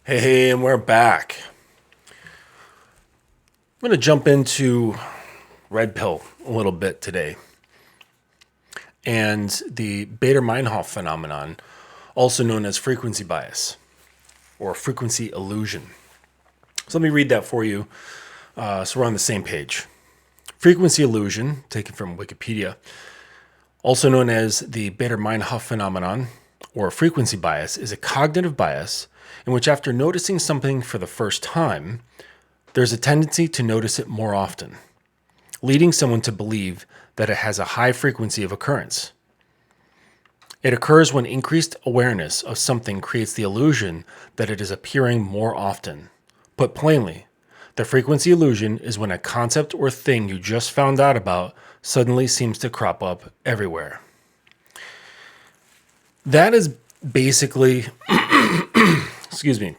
Hey, and we're back. I'm going to jump into red pill a little bit today and the Bader-Meinhof phenomenon, also known as frequency bias or frequency illusion. So let me read that for you so we're on the same page. Frequency illusion, taken from Wikipedia, also known as the Bader-Meinhof phenomenon or frequency bias, is a cognitive bias in which after noticing something for the first time, there's a tendency to notice it more often, leading someone to believe that it has a high frequency of occurrence. It occurs when increased awareness of something creates the illusion that it is appearing more often. Put plainly, the frequency illusion is when a concept or thing you just found out about suddenly seems to crop up everywhere. That is basically,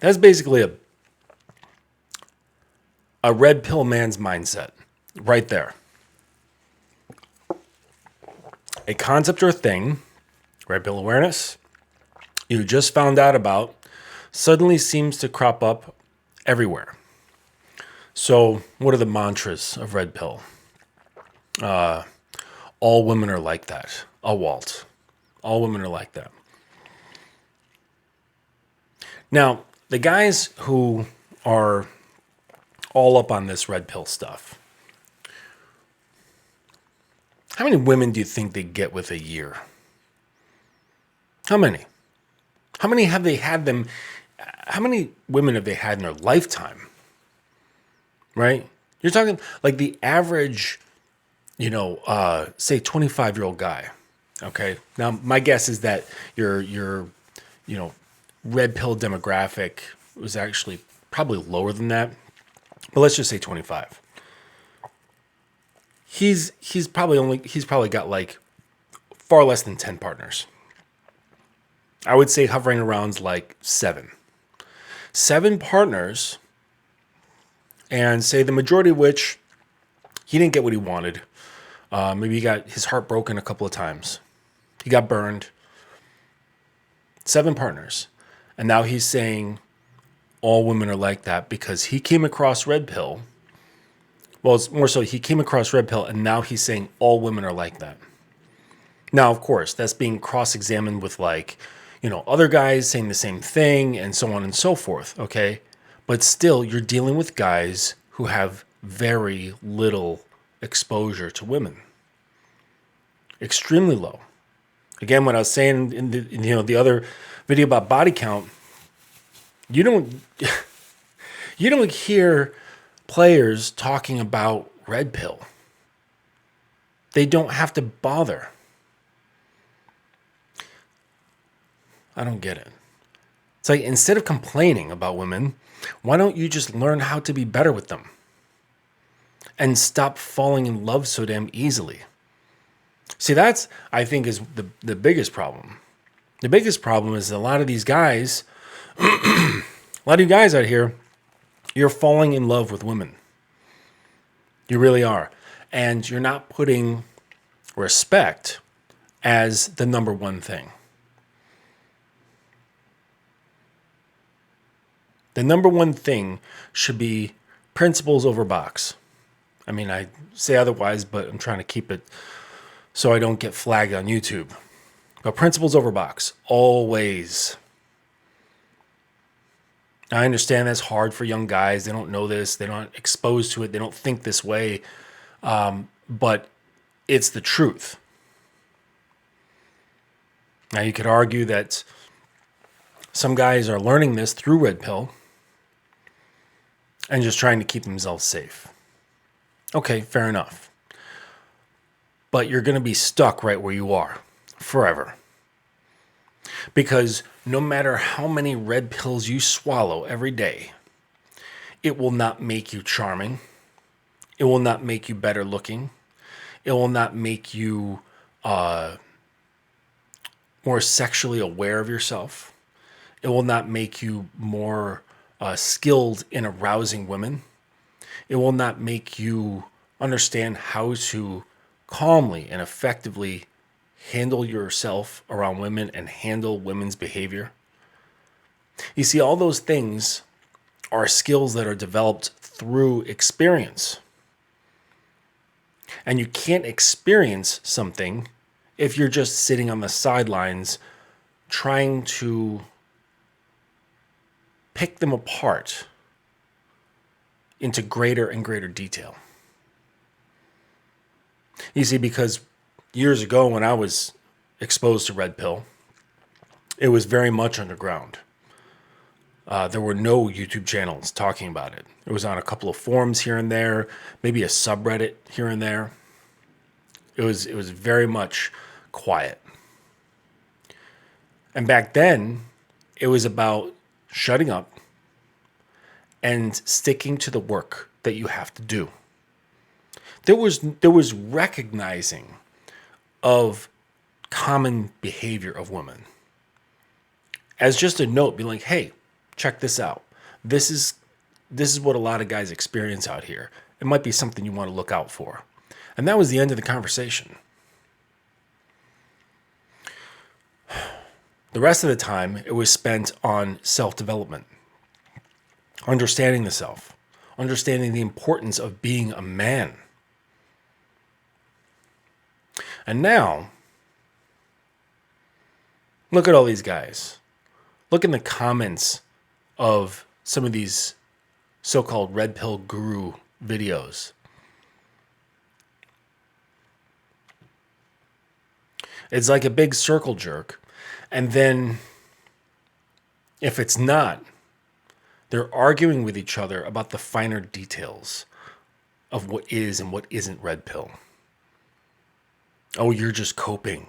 that's basically a red pill man's mindset right there. A concept or thing, red pill awareness, you just found out about suddenly seems to crop up everywhere. So, what are the mantras of red pill? All women are like that. A Walt. All women are like that. Now, the guys who are all up on this red pill stuff, how many women do you think they get with a year? How many? How many have they had them? How many women have they had in their lifetime? Right? You're talking like the average, say 25-year-old guy. Okay. Now, my guess is that your red pill demographic was actually probably lower than that. But let's just say 25. He's probably got like far less than 10 partners. I would say hovering around like 7. 7 partners, and say the majority of which he didn't get what he wanted. Maybe he got his heart broken a couple of times. He got burned. 7 partners. And now he's saying all women are like that because he came across red pill. Well, it's more so he came across red pill and now he's saying all women are like that. Now, of course, that's being cross-examined with other guys saying the same thing and so on and so forth, okay? But still, you're dealing with guys who have very little exposure to women. Extremely low. Again, what I was saying in the other video about body count, you don't hear players talking about red pill. They don't have to bother. I don't get it. It's like instead of complaining about women, why don't you just learn how to be better with them and stop falling in love so damn easily? See, that's, I think, is the biggest problem. The biggest problem is a lot of these guys, a lot of you guys out here, you're falling in love with women. You really are. And you're not putting respect as the number one thing. The number one thing should be principles over box. I mean, I say otherwise, but I'm trying to keep it so I don't get flagged on YouTube. But principles over box, always. I understand that's hard for young guys. They don't know this. They're not exposed to it. They don't think this way. But it's the truth. Now, you could argue that some guys are learning this through red pill and just trying to keep themselves safe. Okay, fair enough. But you're going to be stuck right where you are forever. Because no matter how many red pills you swallow every day, it will not make you charming. It will not make you better looking. It will not make you more sexually aware of yourself. It will not make you more skilled in arousing women. It will not make you understand how to calmly and effectively handle yourself around women and handle women's behavior. You see, all those things are skills that are developed through experience. And you can't experience something if you're just sitting on the sidelines trying to pick them apart into greater and greater detail. You see, because years ago when I was exposed to Red Pill, it was very much underground. There were no YouTube channels talking about it. It was on a couple of forums here and there, maybe a subreddit here and there. It was very much quiet. And back then, it was about shutting up and sticking to the work that you have to do. There was recognizing of common behavior of women as just a note, being like, hey, check this out. This is what a lot of guys experience out here. It might be something you want to look out for. And that was the end of the conversation. The rest of the time, it was spent on self-development, understanding the self, understanding the importance of being a man. And now, look at all these guys. Look in the comments of some of these so-called red pill guru videos. It's like a big circle jerk. And then, if it's not, they're arguing with each other about the finer details of what is and what isn't red pill. Oh, you're just coping.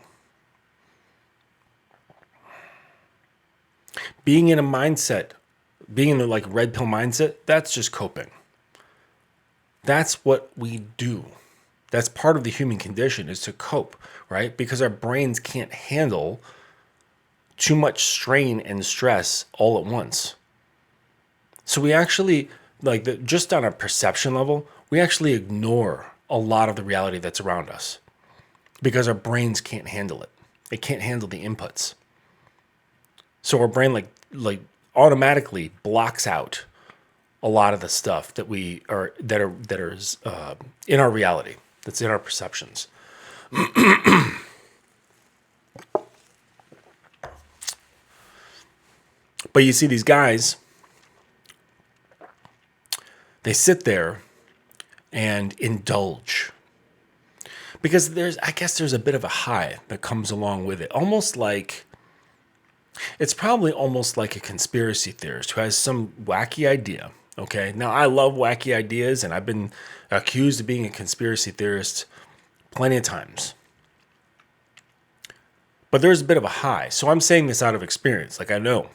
Being in a mindset, being in the like red pill mindset, that's just coping. That's what we do. That's part of the human condition, is to cope, right? Because our brains can't handle too much strain and stress all at once. So we actually, just on a perception level, we actually ignore a lot of the reality that's around us because our brains can't handle it. It can't handle the inputs. So our brain like automatically blocks out a lot of the stuff that that are in our reality, that's in our perceptions. But you see these guys, they sit there and indulge. Because I guess there's a bit of a high that comes along with it. It's probably almost like a conspiracy theorist who has some wacky idea. Okay, now I love wacky ideas, and I've been accused of being a conspiracy theorist plenty of times. But there's a bit of a high. So I'm saying this out of experience. Like, I know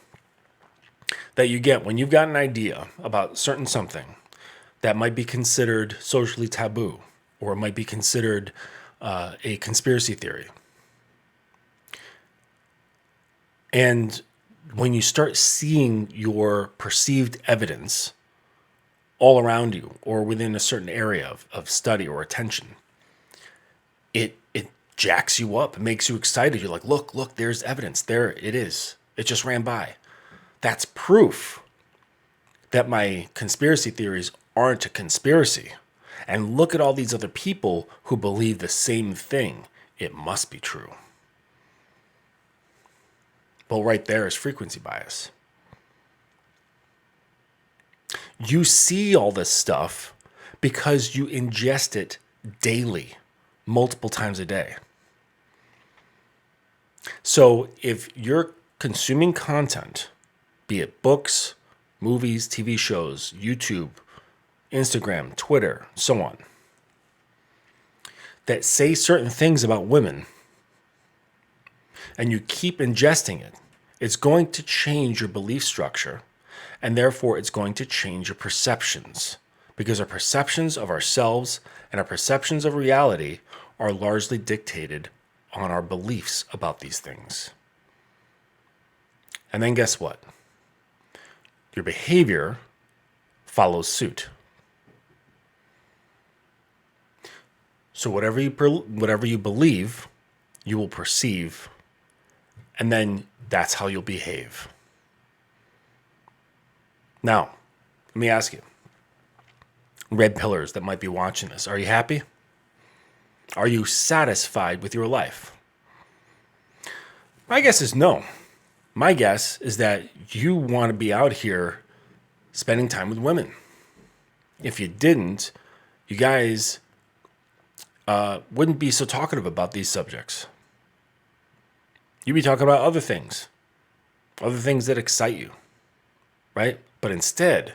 that you get when you've got an idea about certain something that might be considered socially taboo, or it might be considered a conspiracy theory. And when you start seeing your perceived evidence all around you or within a certain area of study or attention, it jacks you up. It makes you excited. You're like, look, there's evidence. There it is. It just ran by. That's proof that my conspiracy theories aren't a conspiracy. And look at all these other people who believe the same thing. It must be true. Well, right there is frequency bias. You see all this stuff because you ingest it daily, multiple times a day. So if you're consuming content, be it books, movies, TV shows, YouTube, Instagram, Twitter, so on, that say certain things about women, and you keep ingesting it, it's going to change your belief structure, and therefore it's going to change your perceptions, because our perceptions of ourselves and our perceptions of reality are largely dictated on our beliefs about these things. And then guess what? Your behavior follows suit. So whatever you believe, you will perceive, and then that's how you'll behave. Now, let me ask you, red pillars that might be watching this, are you happy? Are you satisfied with your life? My guess is no. My guess is that you want to be out here spending time with women. If you didn't, you guys wouldn't be so talkative about these subjects. You'd be talking about other things that excite you, right? But instead,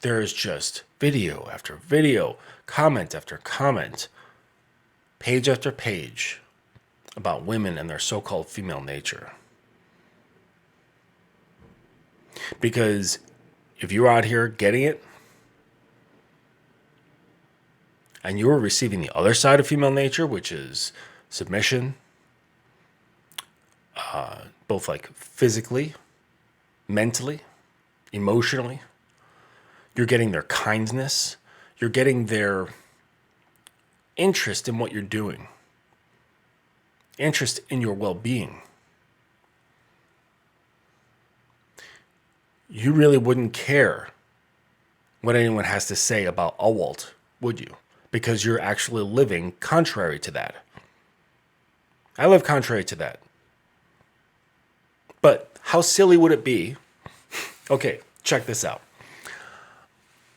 there is just video after video, comment after comment, page after page about women and their so-called female nature. Because if you're out here getting it, and you're receiving the other side of female nature, which is submission, both like physically, mentally, emotionally, you're getting their kindness, you're getting their interest in what you're doing, interest in your well-being. You really wouldn't care what anyone has to say about Awalt, would you? Because you're actually living contrary to that. I live contrary to that. But how silly would it be? Okay, check this out.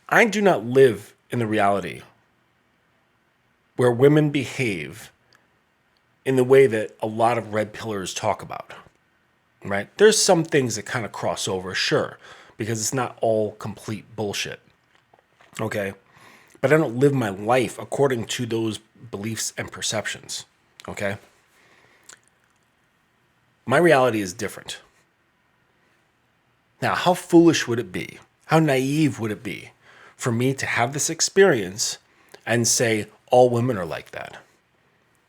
I do not live in the reality where women behave in the way that a lot of red pillars talk about, right? There's some things that kind of cross over, sure, because it's not all complete bullshit, okay? But I don't live my life according to those beliefs and perceptions, okay? My reality is different. Now, how foolish would it be? How naive would it be for me to have this experience and say all women are like that?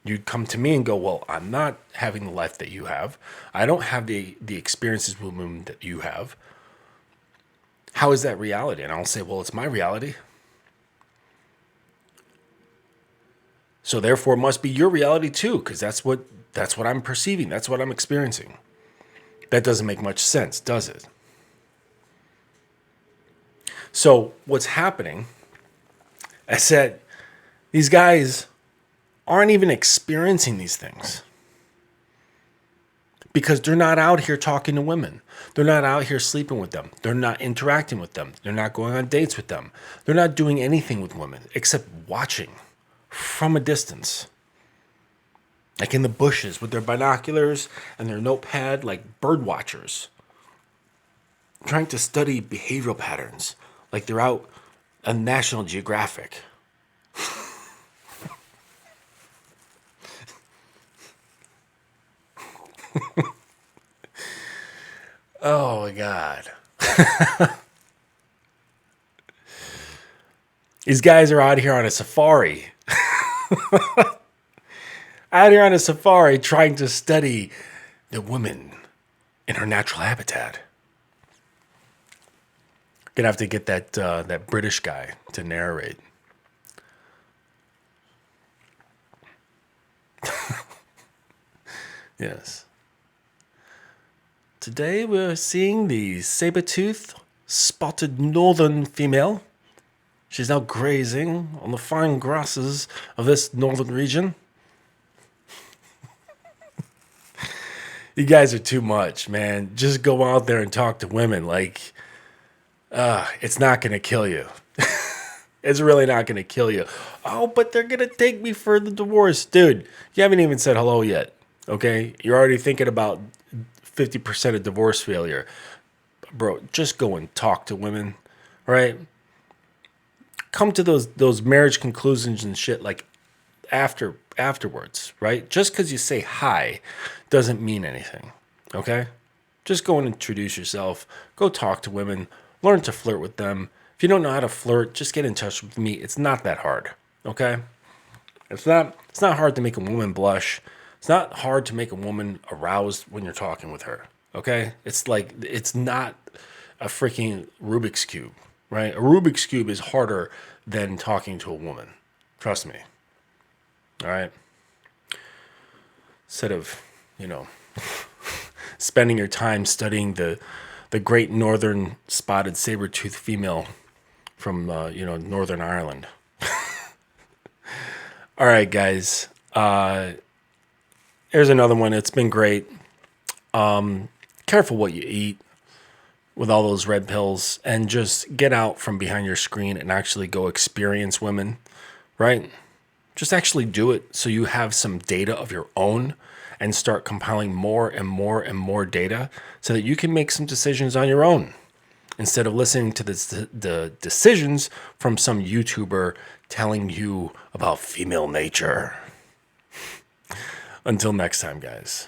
You'd come to me and go, well, I'm not having the life that you have. I don't have the experiences with women that you have. How is that reality? And I'll say, well, it's my reality. So therefore, it must be your reality too, because that's what I'm perceiving. That's what I'm experiencing. That doesn't make much sense, does it? So what's happening is that these guys aren't even experiencing these things because they're not out here talking to women. They're not out here sleeping with them. They're not interacting with them. They're not going on dates with them. They're not doing anything with women except watching from a distance, like in the bushes with their binoculars and their notepad, like bird watchers, trying to study behavioral patterns like they're out on National Geographic. Oh my God. These guys are out here on a safari. Out here on a safari trying to study the woman in her natural habitat. Gonna have to get that British guy to narrate. Yes. Today we're seeing the saber-toothed spotted northern female. She's now grazing on the fine grasses of this northern region. You guys are too much, man. Just go out there and talk to women. Like, it's not going to kill you. It's really not going to kill you. Oh, but they're going to take me for the divorce. Dude, you haven't even said hello yet, okay? You're already thinking about 50% of divorce failure. Bro, just go and talk to women, right? Come to those marriage conclusions and shit like afterwards, right? Just because you say hi doesn't mean anything, okay? Just go and introduce yourself. Go talk to women. Learn to flirt with them. If you don't know how to flirt, just get in touch with me. It's not that hard, okay? It's not hard to make a woman blush. It's not hard to make a woman aroused when you're talking with her, okay? It's not a freaking Rubik's Cube, right? A Rubik's Cube is harder than talking to a woman. Trust me. All right? Instead of, spending your time studying the the great northern spotted saber-toothed female from, Northern Ireland. All right, guys. Here's another one. It's been great. Careful what you eat with all those red pills, and just get out from behind your screen and actually go experience women, right? Just actually do it so you have some data of your own and start compiling more and more and more data so that you can make some decisions on your own instead of listening to the decisions from some YouTuber telling you about female nature. Until next time, guys.